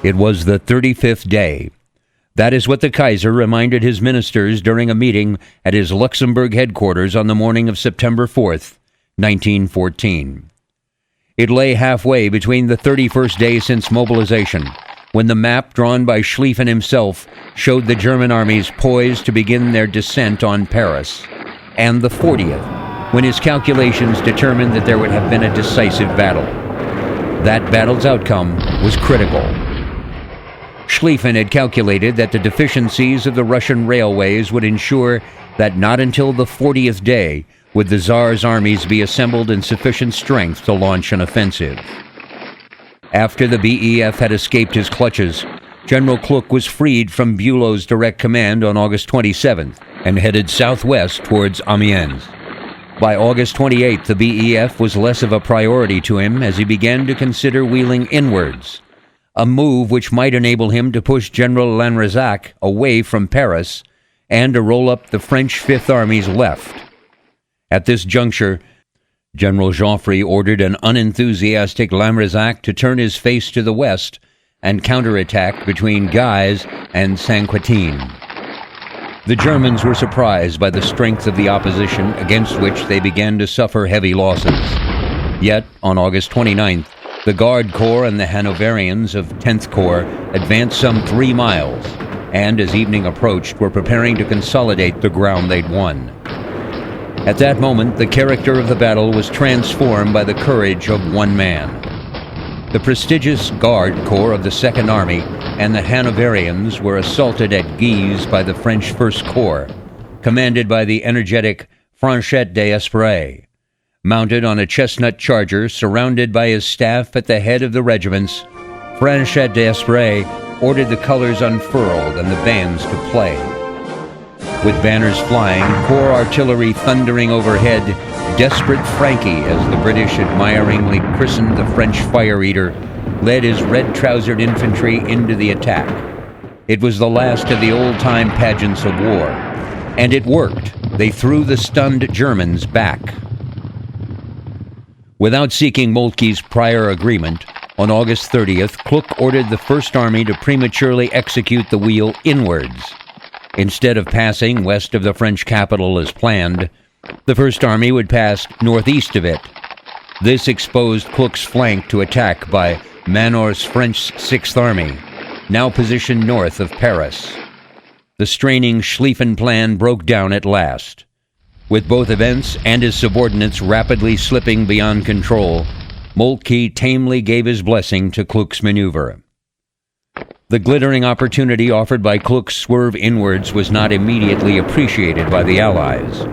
It was the 35th day. That is what the Kaiser reminded his ministers during a meeting at his Luxembourg headquarters on the morning of September 4th, 1914. It lay halfway between the 31st day since mobilization, when the map drawn by Schlieffen himself showed the German armies poised to begin their descent on Paris, and the 40th, when his calculations determined that there would have been a decisive battle. That battle's outcome was critical. Schlieffen had calculated that the deficiencies of the Russian railways would ensure that not until the 40th day would the Tsar's armies be assembled in sufficient strength to launch an offensive. After the BEF had escaped his clutches, General Kluck was freed from Bülow's direct command on August 27th and headed southwest towards Amiens. By August 28th, the BEF was less of a priority to him as he began to consider wheeling inwards, a move which might enable him to push General Lanrezac away from Paris and to roll up the French Fifth Army's left. At this juncture, General Joffre ordered an unenthusiastic Lanrezac to turn his face to the west and counterattack between Guise and Saint-Quentin. The Germans were surprised by the strength of the opposition, against which they began to suffer heavy losses. Yet, on August 29th, the Guard Corps and the Hanoverians of 10th Corps advanced some 3 miles, and as evening approached, were preparing to consolidate the ground they'd won. At that moment, the character of the battle was transformed by the courage of one man. The prestigious Guard Corps of the Second Army and the Hanoverians were assaulted at Guise by the French First Corps, commanded by the energetic Franchet d'Espèrey. Mounted on a chestnut charger, surrounded by his staff at the head of the regiments, Franchet d'Espèrey ordered the colors unfurled and the bands to play. With banners flying, corps artillery thundering overhead, Desperate Frankie, as the British admiringly christened the French fire eater, led his red-trousered infantry into the attack. It was the last of the old-time pageants of war, and it worked. They threw the stunned Germans back. Without seeking Moltke's prior agreement, on August 30th, Kluck ordered the First Army to prematurely execute the wheel inwards. Instead of passing west of the French capital as planned, the First Army would pass northeast of it. This exposed Kluck's flank to attack by Manor's French Sixth Army, now positioned north of Paris. The straining Schlieffen plan broke down at last. With both events and his subordinates rapidly slipping beyond control, Moltke tamely gave his blessing to Kluck's maneuver. The glittering opportunity offered by Kluck's swerve inwards was not immediately appreciated by the Allies.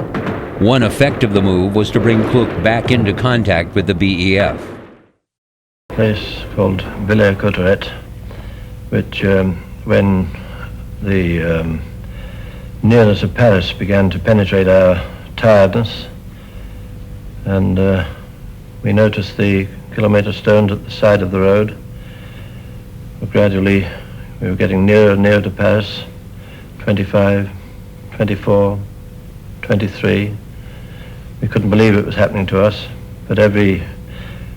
One effect of the move was to bring Kluck back into contact with the BEF. A place called Villers-Cotterêts, which, when the nearness of Paris began to penetrate our tiredness, and we noticed the kilometre stones at the side of the road. Gradually, we were getting nearer and nearer to Paris, 25, 24, 23. We couldn't believe it was happening to us, but every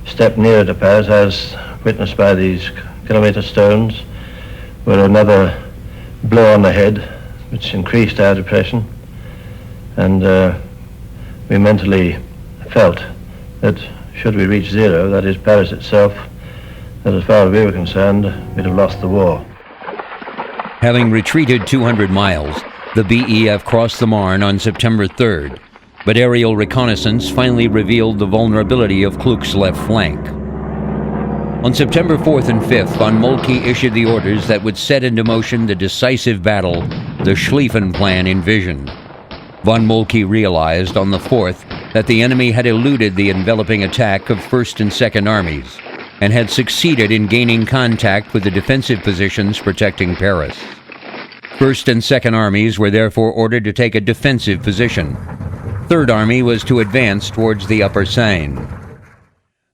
step nearer to Paris, as witnessed by these kilometre stones, were another blow on the head, which increased our depression, and we mentally felt that should we reach zero, that is Paris itself, that as far as we were concerned, we'd have lost the war. Having retreated 200 miles, the BEF crossed the Marne on September 3rd, but aerial reconnaissance finally revealed the vulnerability of Kluck's left flank. On September 4th and 5th, von Moltke issued the orders that would set into motion the decisive battle the Schlieffen Plan envisioned. Von Moltke realized on the 4th that the enemy had eluded the enveloping attack of First and Second Armies and had succeeded in gaining contact with the defensive positions protecting Paris. First and Second Armies were therefore ordered to take a defensive position. Third Army was to advance towards the Upper Seine.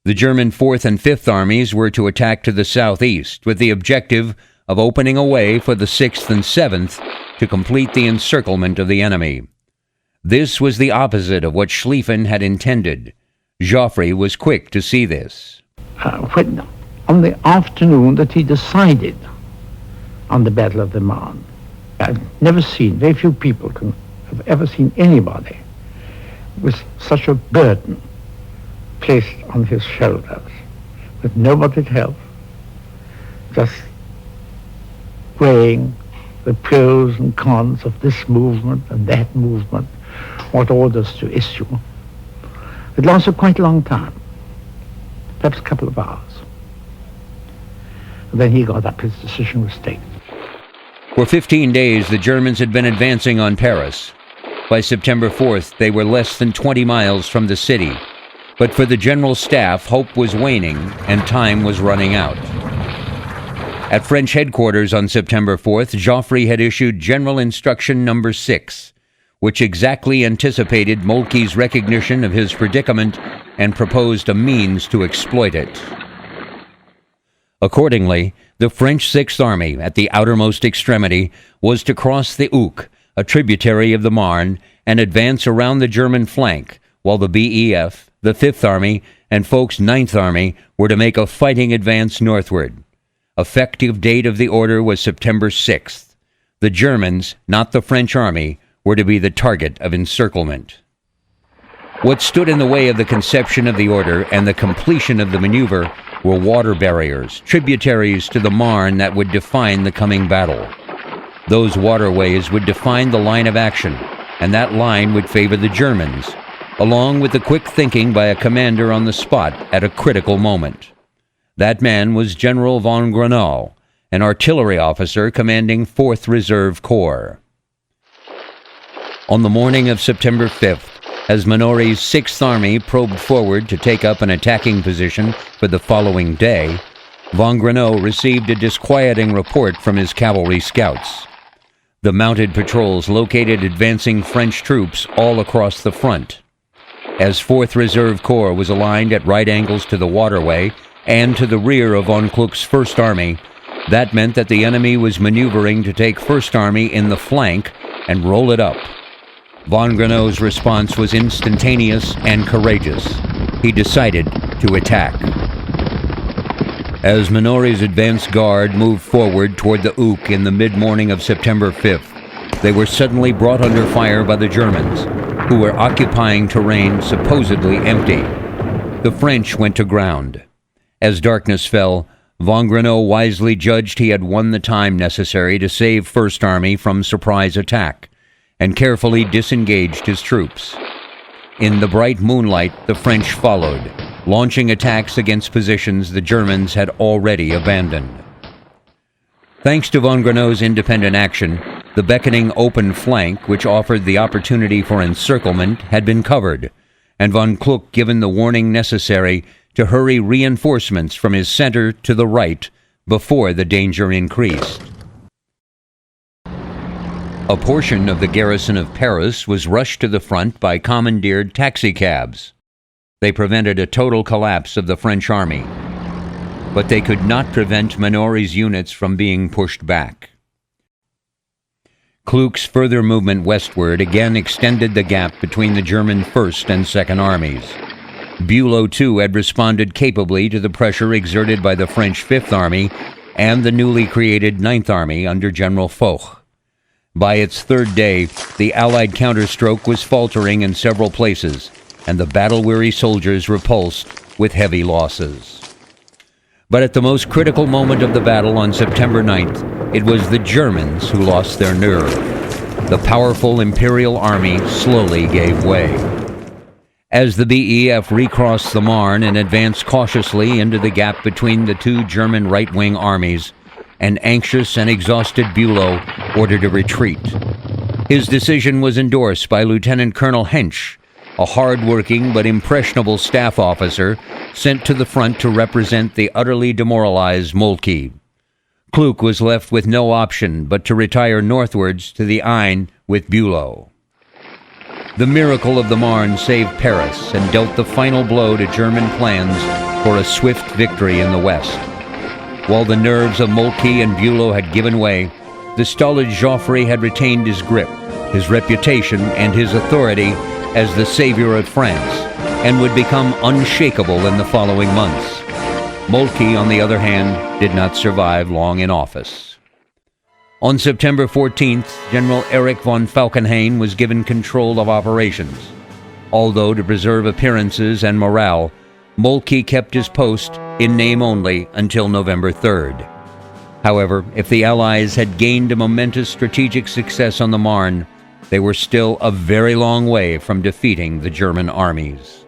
The German Fourth and Fifth Armies were to attack to the southeast, with the objective of opening a way for the Sixth and Seventh to complete the encirclement of the enemy. This was the opposite of what Schlieffen had intended. Joffre was quick to see this. When on the afternoon that he decided on the Battle of the Marne. I've never seen, very few people have ever seen anybody with such a burden placed on his shoulders, with nobody to help, just weighing the pros and cons of this movement and that movement, what orders to issue. It lasted quite a long time, perhaps a couple of hours. And then he got up, his decision was taken. For 15 days, the Germans had been advancing on Paris. By September 4th, they were less than 20 miles from the city. But for the general staff, hope was waning and time was running out. At French headquarters on September 4th, Joffre had issued General Instruction Number 6, which exactly anticipated Moltke's recognition of his predicament and proposed a means to exploit it. Accordingly, the French Sixth Army, at the outermost extremity, was to cross the Ourcq, a tributary of the Marne, and advance around the German flank, while the BEF, the Fifth Army, and Foch's Ninth Army were to make a fighting advance northward. Effective date of the order was September 6th. The Germans, not the French army, were to be the target of encirclement. What stood in the way of the conception of the order and the completion of the maneuver were water barriers, tributaries to the Marne that would define the coming battle. Those waterways would define the line of action, and that line would favor the Germans, along with the quick thinking by a commander on the spot at a critical moment. That man was General von Grenau, an artillery officer commanding 4th Reserve Corps. On the morning of September 5th, as Minory's 6th Army probed forward to take up an attacking position for the following day, von Grenau received a disquieting report from his cavalry scouts. The mounted patrols located advancing French troops all across the front. As 4th Reserve Corps was aligned at right angles to the waterway and to the rear of von Kluck's 1st Army, that meant that the enemy was maneuvering to take 1st Army in the flank and roll it up. Von Grenau's response was instantaneous and courageous. He decided to attack. As Minory's advance guard moved forward toward the Ourcq in the mid-morning of September 5th, they were suddenly brought under fire by the Germans, who were occupying terrain supposedly empty. The French went to ground. As darkness fell, von Grenau wisely judged he had won the time necessary to save 1st Army from surprise attack, and carefully disengaged his troops. In the bright moonlight, the French followed, launching attacks against positions the Germans had already abandoned. Thanks to von Grenau's independent action, the beckoning open flank, which offered the opportunity for encirclement, had been covered, and von Kluck given the warning necessary to hurry reinforcements from his center to the right before the danger increased. A portion of the garrison of Paris was rushed to the front by commandeered taxicabs. They prevented a total collapse of the French army, but they could not prevent Minory's units from being pushed back. Kluck's further movement westward again extended the gap between the German 1st and 2nd Armies. Bülow, too, had responded capably to the pressure exerted by the French 5th Army and the newly created 9th Army under General Foch. By its 3rd day, the Allied counterstroke was faltering in several places, and the battle-weary soldiers repulsed with heavy losses. But at the most critical moment of the battle on September 9th, it was the Germans who lost their nerve. The powerful Imperial Army slowly gave way. As the BEF recrossed the Marne and advanced cautiously into the gap between the two German right-wing armies, an anxious and exhausted Bülow ordered a retreat. His decision was endorsed by Lieutenant Colonel Hensch, a hard-working but impressionable staff officer sent to the front to represent the utterly demoralized Moltke. Kluck was left with no option but to retire northwards to the Aisne with Bülow. The miracle of the Marne saved Paris and dealt the final blow to German plans for a swift victory in the west. While the nerves of Moltke and Bülow had given way, the stolid Joffre had retained his grip, his reputation, and his authority as the savior of France, and would become unshakable in the following months. Moltke, on the other hand, did not survive long in office. On September 14th, General Erich von Falkenhayn was given control of operations. Although to preserve appearances and morale, Moltke kept his post in name only until November 3rd. However, if the Allies had gained a momentous strategic success on the Marne, they were still a very long way from defeating the German armies.